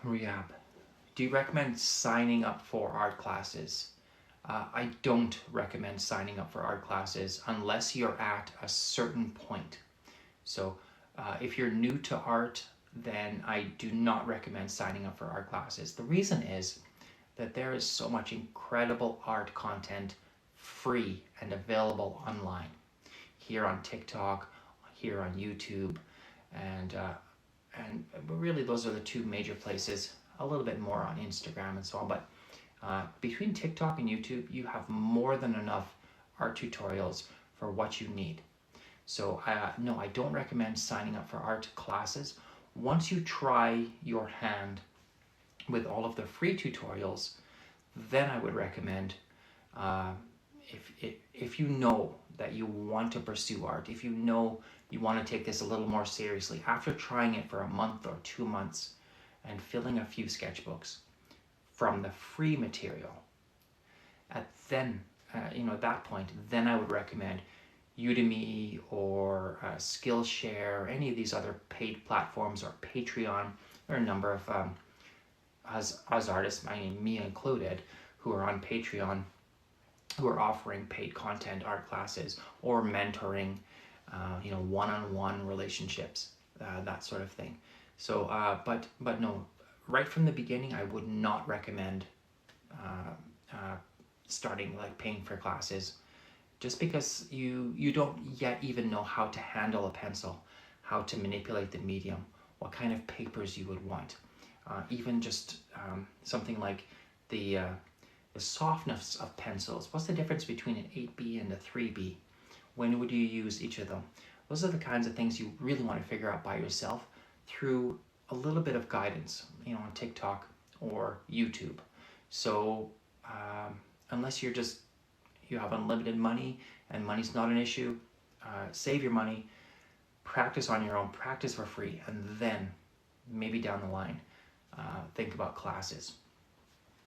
Rehab. Do you recommend signing up for art classes? I don't recommend signing up for art classes unless you're at a certain point. So, if you're new to art, then I do not recommend signing up for art classes. The reason is that there is so much incredible art content free and available online. Here on TikTok, here on YouTube, and really those are the two major places. A little bit more on Instagram and so on, but between TikTok and YouTube, you have more than enough art tutorials for what you need. So no, I don't recommend signing up for art classes. Once you try your hand with all of the free tutorials, then I would recommend, uh, if you know that you want to pursue art, if you know you want to take this a little more seriously, after trying it for a month or 2 months and filling a few sketchbooks from the free material, at then at that point, then I would recommend Udemy or Skillshare or any of these other paid platforms, or Patreon. There are a number of as artists, I mean me included, who are on Patreon, who are offering paid content, art classes, or mentoring, one-on-one relationships, that sort of thing. So, but no, right from the beginning, I would not recommend uh, uh, starting like paying for classes, just because you don't yet even know how to handle a pencil, how to manipulate the medium, what kind of papers you would want, even just something like the uh, the softness of pencils. What's the difference between an 8B and a 3B? When would you use each of them? Those are the kinds of things you really want to figure out by yourself through a little bit of guidance, on TikTok or YouTube. So unless you have unlimited money and money's not an issue, save your money, practice on your own, practice for free, and then maybe down the line, think about classes.